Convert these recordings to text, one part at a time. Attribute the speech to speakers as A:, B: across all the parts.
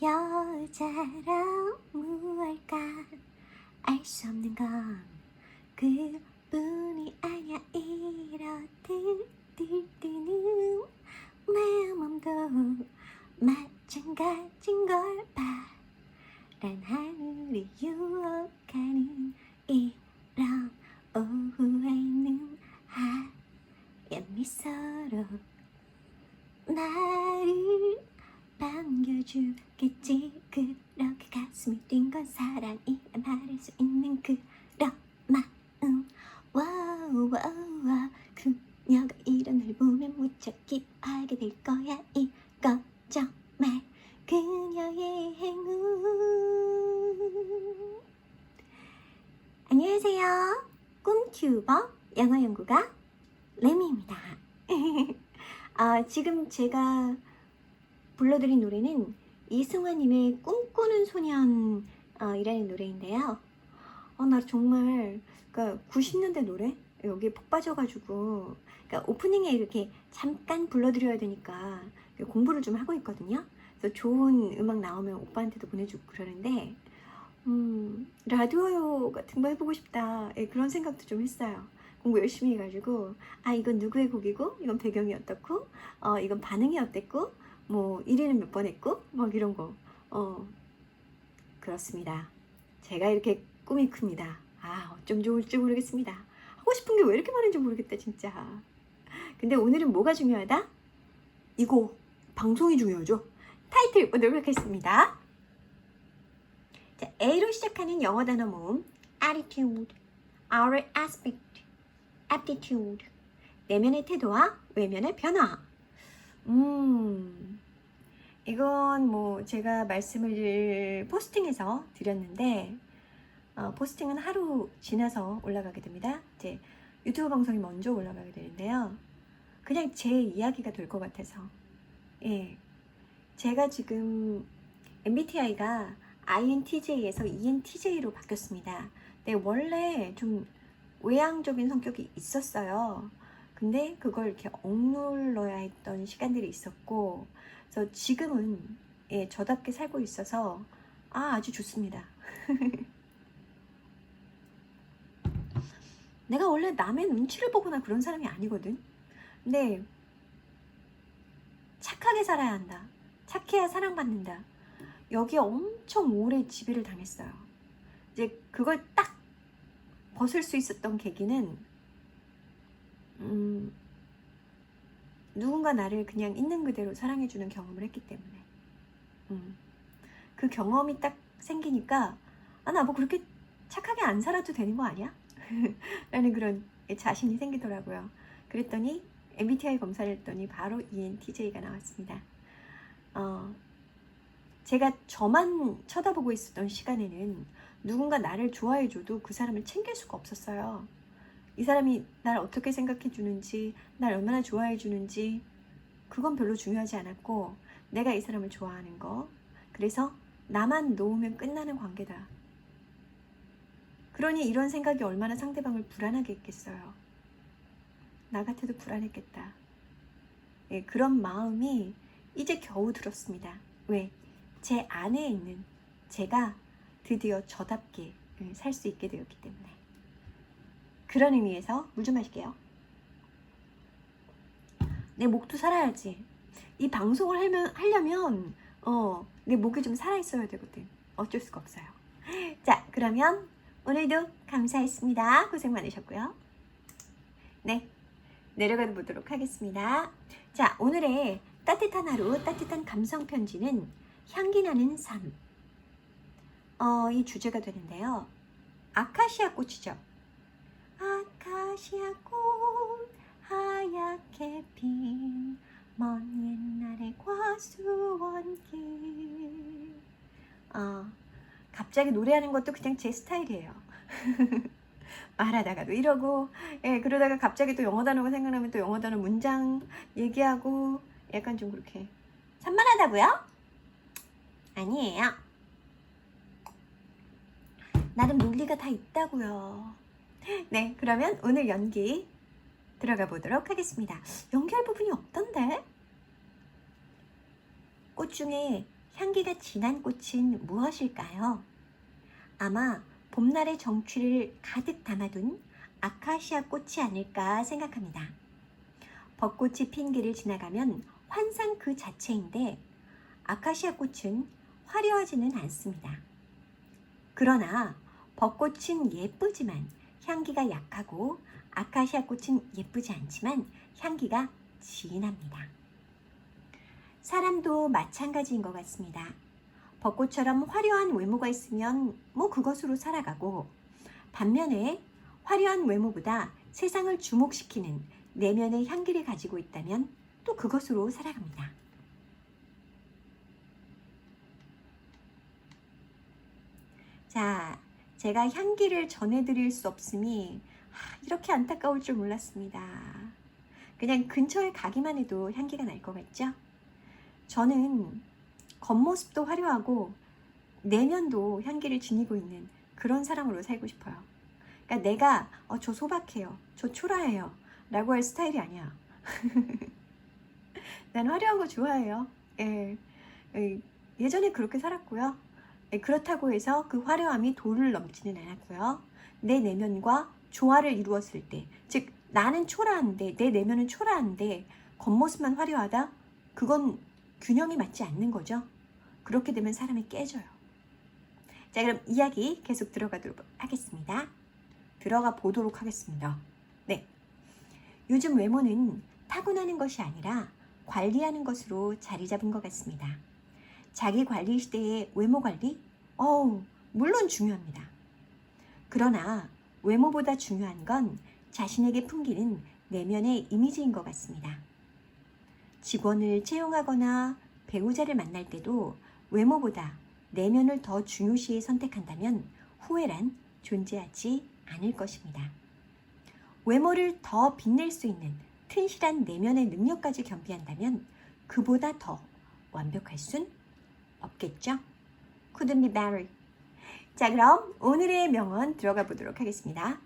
A: 여자란 무엇일까 알 수 없는 건 그뿐이 아냐 이렇듯 들뜨는 내 몸도 마찬가지인 걸 파란 하늘이 유혹하는 이런 오후에는 하얀 미소로 나를 반겨주겠지. 그렇게 가슴이 뛴 건 사랑이라 말할 수 있는 그런 마음. 와우 와우 그녀가 이런 날 보면 무척 기뻐하게 될 거야. 이 걱정 말 그녀의 행운. 안녕하세요. 꿈튜버 영어 연구가 레미입니다. 지금 제가 불러드린 노래는 이승환님의 꿈꾸는 소년 이라는 노래인데요. 나 정말 90년대 노래 여기에 푹 빠져가지고 오프닝에 이렇게 잠깐 불러드려야 되니까 공부를 좀 하고 있거든요. 그래서 좋은 음악 나오면 오빠한테도 보내주고 그러는데 라디오 같은 거 해보고 싶다 그런 생각도 좀 했어요. 공부 열심히 해가지고 이건 누구의 곡이고 이건 배경이 어떻고 이건 반응이 어땠고 뭐 1위는 몇 번 했고 막 이런 거 그렇습니다. 제가 이렇게 꿈이 큽니다. 어쩜 좋을지 모르겠습니다. 하고 싶은 게 왜 이렇게 많은지 모르겠다 진짜. 근데 오늘은 뭐가 중요하다? 이거 방송이 중요하죠. 타이틀 보도록 하겠습니다. 자, A로 시작하는 영어 단어 모음 attitude, our aspect, aptitude 내면의 태도와 외면의 변화. 이건 뭐 제가 말씀을 포스팅해서 드렸는데 포스팅은 하루 지나서 올라가게 됩니다. 제 유튜브 방송이 먼저 올라가게 되는데요. 그냥 제 이야기가 될 것 같아서 제가 지금 MBTI가 INTJ에서 ENTJ로 바뀌었습니다. 근데 원래 좀 외향적인 성격이 있었어요. 근데 그걸 이렇게 억눌러야 했던 시간들이 있었고, 그래서 지금은 저답게 살고 있어서 아주 좋습니다. 내가 원래 남의 눈치를 보거나 그런 사람이 아니거든. 근데 착하게 살아야 한다. 착해야 사랑받는다. 여기에 엄청 오래 지배를 당했어요. 이제 그걸 딱 벗을 수 있었던 계기는 누군가 나를 그냥 있는 그대로 사랑해주는 경험을 했기 때문에 그 경험이 딱 생기니까 나 뭐 그렇게 착하게 안 살아도 되는 거 아니야? 라는 그런 자신이 생기더라고요. 그랬더니 MBTI 검사를 했더니 바로 ENTJ가 나왔습니다. 제가 저만 쳐다보고 있었던 시간에는 누군가 나를 좋아해줘도 그 사람을 챙길 수가 없었어요. 이 사람이 날 어떻게 생각해 주는지, 날 얼마나 좋아해 주는지 그건 별로 중요하지 않았고 내가 이 사람을 좋아하는 거, 그래서 나만 놓으면 끝나는 관계다. 그러니 이런 생각이 얼마나 상대방을 불안하게 했겠어요. 나 같아도 불안했겠다. 그런 마음이 이제 겨우 들었습니다. 왜? 제 안에 있는 제가 드디어 저답게 살 수 있게 되었기 때문에. 그런 의미에서 물 좀 마실게요. 내 목도 살아야지. 이 방송을 하려면 내 목이 좀 살아있어야 되거든. 어쩔 수가 없어요. 자, 그러면 오늘도 감사했습니다. 고생 많으셨고요. 네, 내려가 보도록 하겠습니다. 자, 오늘의 따뜻한 하루, 따뜻한 감성 편지는 향기 나는 삶. 이 주제가 되는데요. 아카시아 꽃이죠. 아카시아 꽃 하얗게 핀 먼 옛날의 과수원길. 갑자기 노래하는 것도 그냥 제 스타일이에요. 말하다가도 이러고 그러다가 갑자기 또 영어 단어가 생각나면 또 영어 단어 문장 얘기하고 약간 좀 그렇게 산만하다고요? 아니에요. 나름 논리가 다 있다고요. 네, 그러면 오늘 연기 들어가 보도록 하겠습니다. 연기할 부분이 없던데? 꽃 중에 향기가 진한 꽃은 무엇일까요? 아마 봄날의 정취를 가득 담아둔 아카시아 꽃이 아닐까 생각합니다. 벚꽃이 핀 길을 지나가면 환상 그 자체인데 아카시아 꽃은 화려하지는 않습니다. 그러나 벚꽃은 예쁘지만 향기가 약하고 아카시아 꽃은 예쁘지 않지만 향기가 진합니다. 사람도 마찬가지인 것 같습니다. 벚꽃처럼 화려한 외모가 있으면 그것으로 살아가고, 반면에 화려한 외모보다 세상을 주목시키는 내면의 향기를 가지고 있다면 또 그것으로 살아갑니다. 자, 제가 향기를 전해드릴 수 없음이 이렇게 안타까울 줄 몰랐습니다. 그냥 근처에 가기만 해도 향기가 날 것 같죠? 저는 겉모습도 화려하고 내면도 향기를 지니고 있는 그런 사람으로 살고 싶어요. 그러니까 내가 저 소박해요, 저 초라해요 라고 할 스타일이 아니야. 난 화려한 거 좋아해요. 예전에 그렇게 살았고요. 그렇다고 해서 그 화려함이 도를 넘지는 않았고요. 내 내면과 조화를 이루었을 때, 즉 나는 초라한데, 내 내면은 초라한데 겉모습만 화려하다? 그건 균형이 맞지 않는 거죠. 그렇게 되면 사람이 깨져요. 자, 그럼 이야기 계속 들어가도록 하겠습니다. 들어가 보도록 하겠습니다. 네, 요즘 외모는 타고나는 것이 아니라 관리하는 것으로 자리 잡은 것 같습니다. 자기 관리 시대의 외모 관리? 물론 중요합니다. 그러나 외모보다 중요한 건 자신에게 풍기는 내면의 이미지인 것 같습니다. 직원을 채용하거나 배우자를 만날 때도 외모보다 내면을 더 중요시해 선택한다면 후회란 존재하지 않을 것입니다. 외모를 더 빛낼 수 있는 튼실한 내면의 능력까지 겸비한다면 그보다 더 완벽할 순 없겠죠? Couldn't be better. 자, 그럼 오늘의 명언 들어가 보도록 하겠습니다.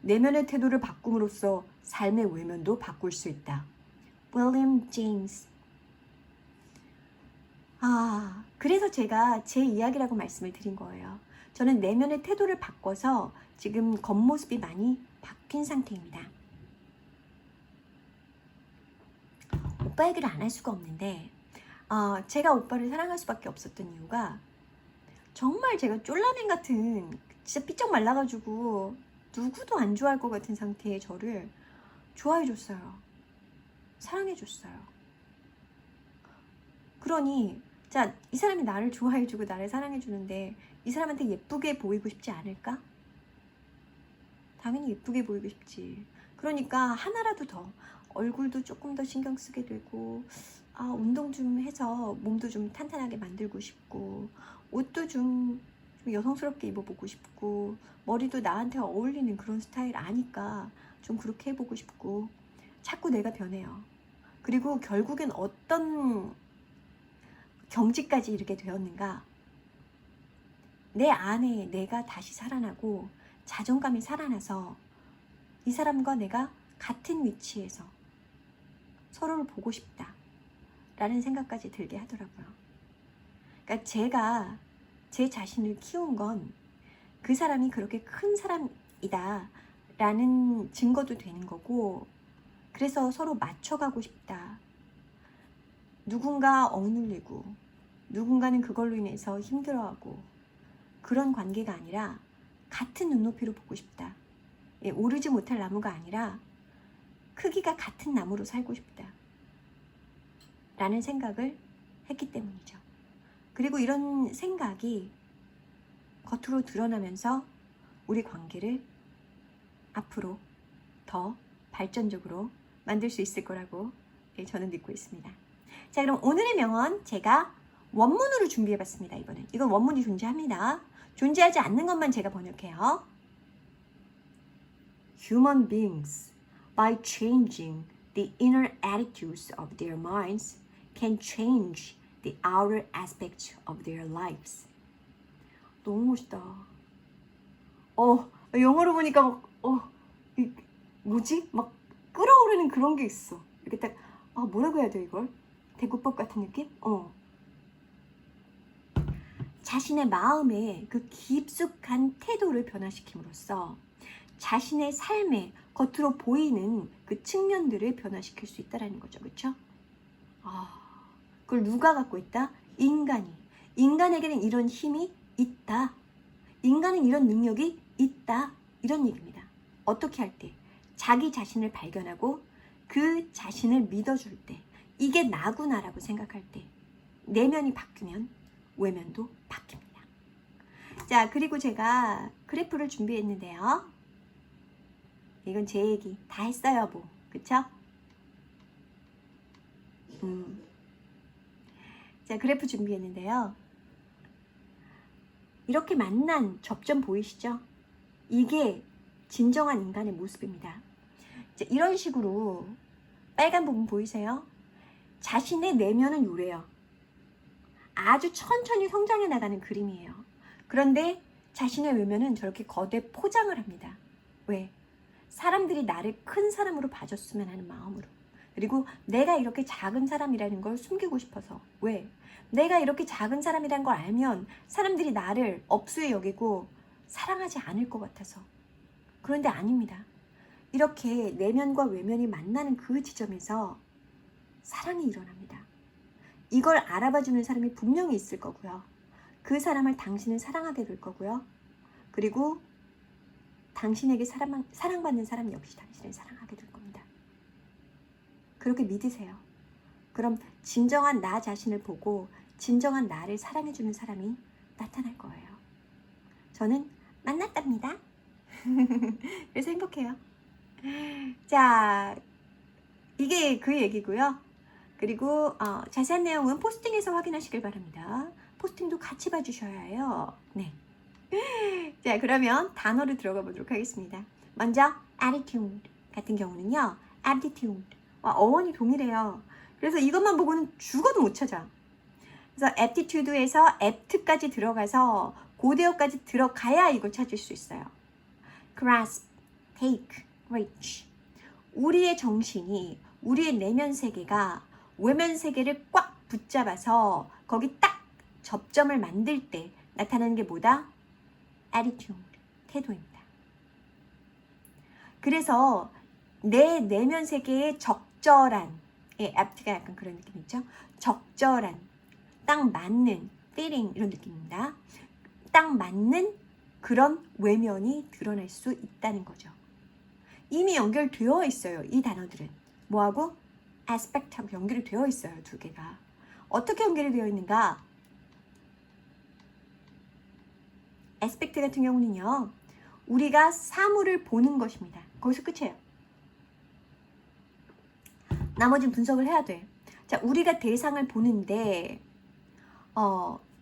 A: 내면의 태도를 바꿈으로써 삶의 외면도 바꿀 수 있다. William James. 그래서 제가 제 이야기라고 말씀을 드린 거예요. 저는 내면의 태도를 바꿔서 지금 겉모습이 많이 바뀐 상태입니다. 오빠 얘기를 안 할 수가 없는데 제가 오빠를 사랑할 수밖에 없었던 이유가 정말 제가 쫄라맨 같은 진짜 삐쩍 말라가지고 누구도 안 좋아할 것 같은 상태의 저를 좋아해줬어요. 사랑해줬어요. 그러니 자, 이 사람이 나를 좋아해주고 나를 사랑해주는데 이 사람한테 예쁘게 보이고 싶지 않을까? 당연히 예쁘게 보이고 싶지. 그러니까 하나라도 더 얼굴도 조금 더 신경 쓰게 되고 운동 좀 해서 몸도 좀 탄탄하게 만들고 싶고 옷도 좀 여성스럽게 입어보고 싶고 머리도 나한테 어울리는 그런 스타일 아니까 좀 그렇게 해보고 싶고 자꾸 내가 변해요. 그리고 결국엔 어떤 경지까지 이르게 되었는가? 내 안에 내가 다시 살아나고 자존감이 살아나서 이 사람과 내가 같은 위치에서 서로를 보고 싶다 라는 생각까지 들게 하더라고요. 그러니까 제가 제 자신을 키운 건 그 사람이 그렇게 큰 사람이다 라는 증거도 되는 거고, 그래서 서로 맞춰가고 싶다. 누군가 억눌리고 누군가는 그걸로 인해서 힘들어하고 그런 관계가 아니라 같은 눈높이로 보고 싶다. 오르지 못할 나무가 아니라 크기가 같은 나무로 살고 싶다 라는 생각을 했기 때문이죠. 그리고 이런 생각이 겉으로 드러나면서 우리 관계를 앞으로 더 발전적으로 만들 수 있을 거라고 저는 믿고 있습니다. 자, 그럼 오늘의 명언 제가 원문으로 준비해봤습니다. 이건 원문이 존재합니다. 존재하지 않는 것만 제가 번역해요. Human beings, by changing the inner attitudes of their minds, can change the outer aspects of their lives. 너무 멋있다. 영어로 보니까 뭐지? 막 끌어오르는 그런 게 있어. 이렇게 딱 뭐라고 해야 돼 이걸? 대구법 같은 느낌? 자신의 마음의 그 깊숙한 태도를 변화시킴으로써 자신의 삶에 겉으로 보이는 그 측면들을 변화시킬 수 있다는 거죠. 그렇죠? 그걸 누가 갖고 있다? 인간이. 인간에게는 이런 힘이 있다. 인간은 이런 능력이 있다. 이런 얘기입니다. 어떻게 할 때? 자기 자신을 발견하고 그 자신을 믿어줄 때, 이게 나구나라고 생각할 때 내면이 바뀌면 외면도 바뀝니다. 자, 그리고 제가 그래프를 준비했는데요. 이건 제 얘기 다 했어요, 뭐. 그쵸? 자, 그래프 준비했는데요. 이렇게 만난 접점 보이시죠? 이게 진정한 인간의 모습입니다. 자, 이런 식으로 빨간 부분 보이세요? 자신의 내면은 요래요. 아주 천천히 성장해 나가는 그림이에요. 그런데 자신의 외면은 저렇게 거대 포장을 합니다. 왜? 사람들이 나를 큰 사람으로 봐줬으면 하는 마음으로. 그리고 내가 이렇게 작은 사람이라는 걸 숨기고 싶어서. 왜? 내가 이렇게 작은 사람이라는 걸 알면 사람들이 나를 업수에 여기고 사랑하지 않을 것 같아서. 그런데 아닙니다. 이렇게 내면과 외면이 만나는 그 지점에서 사랑이 일어납니다. 이걸 알아봐주는 사람이 분명히 있을 거고요. 그 사람을 당신은 사랑하게 될 거고요. 그리고 당신에게 사랑받는 사람 역시 당신을 사랑하게 될 겁니다. 그렇게 믿으세요. 그럼 진정한 나 자신을 보고 진정한 나를 사랑해주는 사람이 나타날 거예요. 저는 만났답니다. 그래서 행복해요. 자, 이게 그 얘기고요. 그리고 자세한 내용은 포스팅에서 확인하시길 바랍니다. 포스팅도 같이 봐주셔야 해요. 네. 자, 그러면 단어로 들어가 보도록 하겠습니다. 먼저 attitude 같은 경우는요. aptitude 어원이 동일해요. 그래서 이것만 보고는 죽어도 못 찾아. 그래서 aptitude에서 apt까지 들어가서 고대어까지 들어가야 이걸 찾을 수 있어요. grasp, take, reach. 우리의 정신이, 우리의 내면 세계가 외면 세계를 꽉 붙잡아서 거기 딱 접점을 만들 때 나타나는 게 뭐다? attitude, 태도입니다. 그래서 내 내면 세계에 적절한, apt가 약간 그런 느낌 있죠? 적절한, 딱 맞는, fitting 이런 느낌입니다. 딱 맞는 그런 외면이 드러날 수 있다는 거죠. 이미 연결되어 있어요. 이 단어들은. 뭐하고? aspect하고 연결이 되어 있어요. 두 개가. 어떻게 연결이 되어 있는가? aspect 같은 경우는요. 우리가 사물을 보는 것입니다. 거기서 끝이에요. 나머지는 분석을 해야 돼. 자, 우리가 대상을 보는데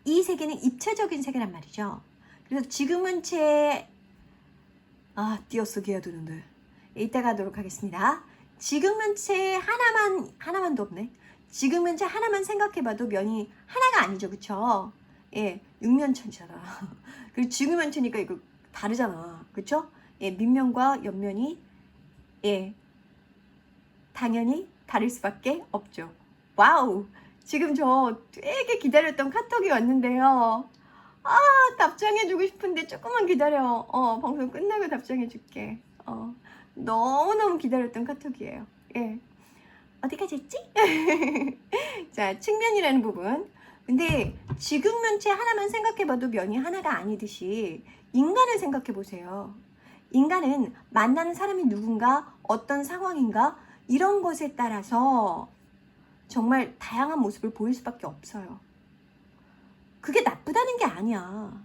A: 이 세계는 입체적인 세계란 말이죠. 그래서 지금은 띄어쓰기해야 되는데 이따가 하도록 하겠습니다. 지금은 하나만도 없네. 지금은 하나만 생각해봐도 면이 하나가 아니죠. 그쵸? 예, 육면체잖아. 그리고 지구면체니까 이거 다르잖아. 그쵸? 예, 밑면과 옆면이 당연히 다를 수밖에 없죠. 와우! 지금 저 되게 기다렸던 카톡이 왔는데요. 답장해주고 싶은데 조금만 기다려. 방송 끝나고 답장해줄게. 너무너무 기다렸던 카톡이에요. 예. 어디까지 했지? 자, 측면이라는 부분. 근데 지금 면체 하나만 생각해봐도 면이 하나가 아니듯이 인간을 생각해보세요. 인간은 만나는 사람이 누군가, 어떤 상황인가 이런 것에 따라서 정말 다양한 모습을 보일 수밖에 없어요. 그게 나쁘다는 게 아니야.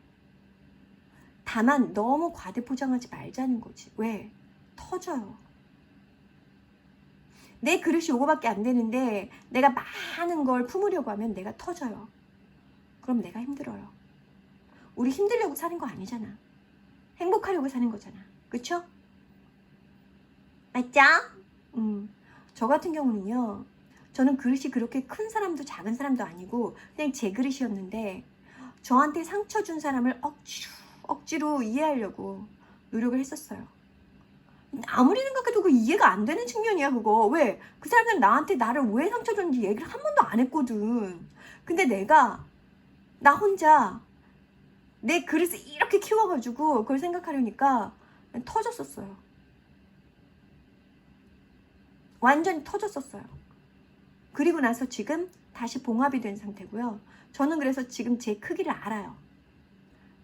A: 다만 너무 과대포장하지 말자는 거지. 왜? 터져요. 내 그릇이 요거밖에 안 되는데 내가 많은 걸 품으려고 하면 내가 터져요. 그럼 내가 힘들어요. 우리 힘들려고 사는 거 아니잖아. 행복하려고 사는 거잖아. 그쵸? 맞죠? 저 같은 경우는요. 저는 그릇이 그렇게 큰 사람도 작은 사람도 아니고 그냥 제 그릇이었는데 저한테 상처 준 사람을 억지로 이해하려고 노력을 했었어요. 아무리 생각해도 그 이해가 안 되는 측면이야 그거. 왜? 그 사람들은 나를 왜 상처 줬는지 얘기를 한 번도 안 했거든. 근데 나 혼자 내 그릇을 이렇게 키워가지고 그걸 생각하려니까 터졌었어요. 완전히 터졌었어요. 그리고 나서 지금 다시 봉합이 된 상태고요. 저는 그래서 지금 제 크기를 알아요.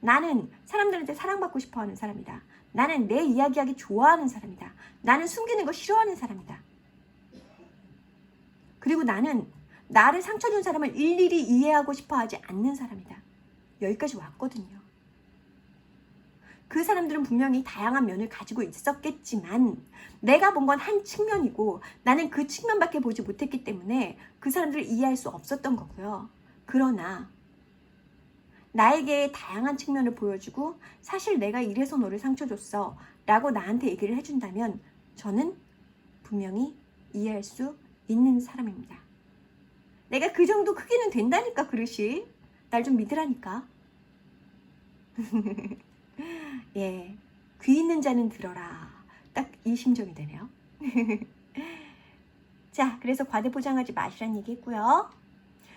A: 나는 사람들한테 사랑받고 싶어하는 사람이다. 나는 내 이야기하기 좋아하는 사람이다. 나는 숨기는 거 싫어하는 사람이다. 그리고 나는 나를 상처 준 사람을 일일이 이해하고 싶어하지 않는 사람이다. 여기까지 왔거든요. 그 사람들은 분명히 다양한 면을 가지고 있었겠지만 내가 본 건 한 측면이고 나는 그 측면밖에 보지 못했기 때문에 그 사람들을 이해할 수 없었던 거고요. 그러나 나에게 다양한 측면을 보여주고 사실 내가 이래서 너를 상처 줬어 라고 나한테 얘기를 해준다면 저는 분명히 이해할 수 있는 사람입니다. 내가 그 정도 크기는 된다니까 그릇이. 날 좀 믿으라니까. 예, 귀 있는 자는 들어라. 딱 이 심정이 되네요. 자, 그래서 과대포장하지 마시라는 얘기했고요.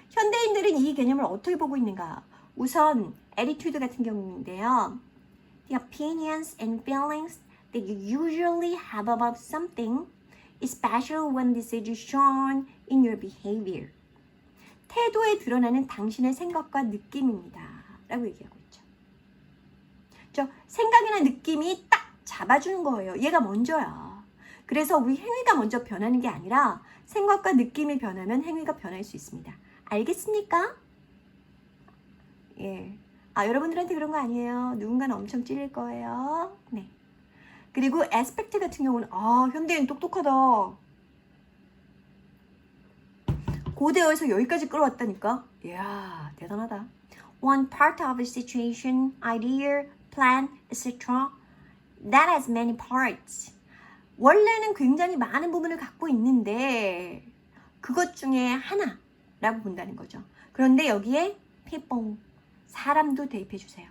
A: 현대인들은 이 개념을 어떻게 보고 있는가? 우선 attitude 같은 경우인데요. The opinions and feelings that you usually have about something, especially when this is shown in your behavior. 태도에 드러나는 당신의 생각과 느낌입니다. 라고 얘기하고 있죠. 저 생각이나 느낌이 딱 잡아주는 거예요. 얘가 먼저야. 그래서 우리 행위가 먼저 변하는 게 아니라 생각과 느낌이 변하면 행위가 변할 수 있습니다. 알겠습니까? 예. 아, 여러분들한테 그런 거 아니에요. 누군가는 엄청 찔릴 거예요. 네. 그리고 aspect 같은 경우는 현대인 똑똑하다. 고대어에서 여기까지 끌어왔다니까. 이야, 대단하다. One part of a situation, idea, plan, etc. That has many parts. 원래는 굉장히 많은 부분을 갖고 있는데 그것 중에 하나라고 본다는 거죠. 그런데 여기에 people, 사람도 대입해 주세요.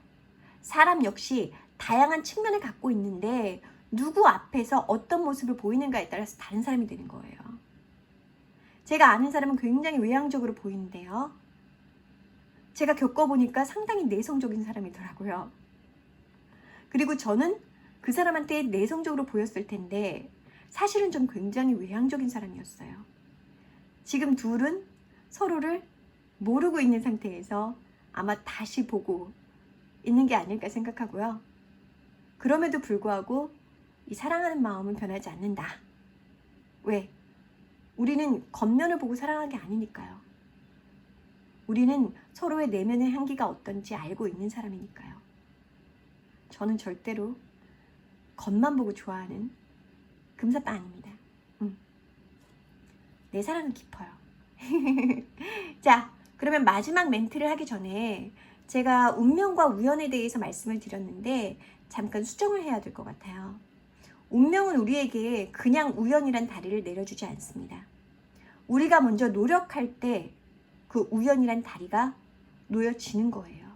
A: 사람 역시 다양한 측면을 갖고 있는데 누구 앞에서 어떤 모습을 보이는가에 따라서 다른 사람이 되는 거예요. 제가 아는 사람은 굉장히 외향적으로 보이는데요. 제가 겪어보니까 상당히 내성적인 사람이더라고요. 그리고 저는 그 사람한테 내성적으로 보였을 텐데 사실은 좀 굉장히 외향적인 사람이었어요. 지금 둘은 서로를 모르고 있는 상태에서 아마 다시 보고 있는 게 아닐까 생각하고요. 그럼에도 불구하고 이 사랑하는 마음은 변하지 않는다. 왜? 우리는 겉면을 보고 사랑한 게 아니니까요. 우리는 서로의 내면의 향기가 어떤지 알고 있는 사람이니까요. 저는 절대로 겉만 보고 좋아하는 금사빠 아닙니다. 내 사랑은 깊어요. 자, 그러면 마지막 멘트를 하기 전에 제가 운명과 우연에 대해서 말씀을 드렸는데 잠깐 수정을 해야 될 것 같아요. 운명은 우리에게 그냥 우연이란 다리를 내려주지 않습니다. 우리가 먼저 노력할 때 그 우연이란 다리가 놓여지는 거예요.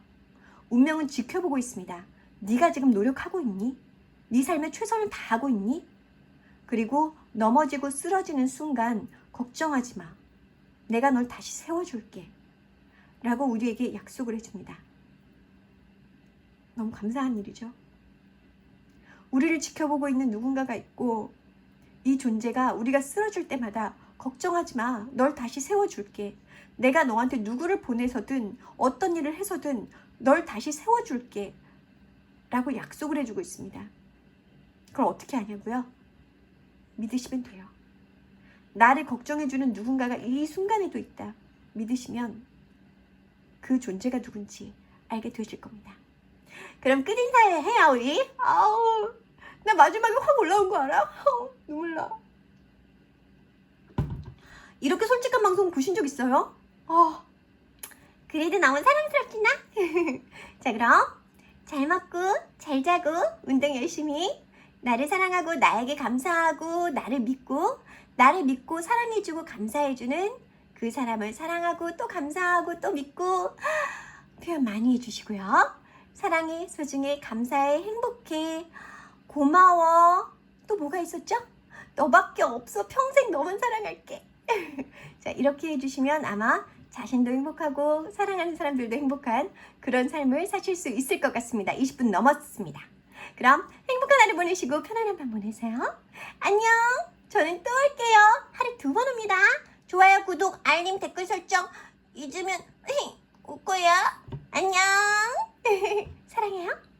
A: 운명은 지켜보고 있습니다. 네가 지금 노력하고 있니? 네 삶에 최선을 다하고 있니? 그리고 넘어지고 쓰러지는 순간 걱정하지 마. 내가 널 다시 세워줄게. 라고 우리에게 약속을 해줍니다. 너무 감사한 일이죠. 우리를 지켜보고 있는 누군가가 있고 이 존재가 우리가 쓰러질 때마다 걱정하지 마. 널 다시 세워줄게. 내가 너한테 누구를 보내서든 어떤 일을 해서든 널 다시 세워줄게. 라고 약속을 해주고 있습니다. 그걸 어떻게 하냐고요? 믿으시면 돼요. 나를 걱정해주는 누군가가 이 순간에도 있다. 믿으시면 그 존재가 누군지 알게 되실 겁니다. 그럼 끝인사에 해요 우리. 아우, 나 마지막에 확 올라온 거 알아? 눈물 나. 이렇게 솔직한 방송 보신 적 있어요? 그래도 너무 사랑스럽구나. 자, 그럼 잘 먹고 잘 자고 운동 열심히, 나를 사랑하고 나에게 감사하고 나를 믿고 사랑해주고 감사해주는 그 사람을 사랑하고 또 감사하고 또 믿고 표현 많이 해주시고요. 사랑해, 소중해, 감사해, 행복해, 고마워. 또 뭐가 있었죠? 너밖에 없어. 평생 너만 사랑할게. 자, 이렇게 해주시면 아마 자신도 행복하고 사랑하는 사람들도 행복한 그런 삶을 사실 수 있을 것 같습니다. 20분 넘었습니다. 그럼 행복한 하루 보내시고 편안한 밤 보내세요. 안녕. 저는 또 올게요. 하루 2번 옵니다. 좋아요, 구독, 알림, 댓글 설정 잊으면 올 거야. 안녕. 사랑해요.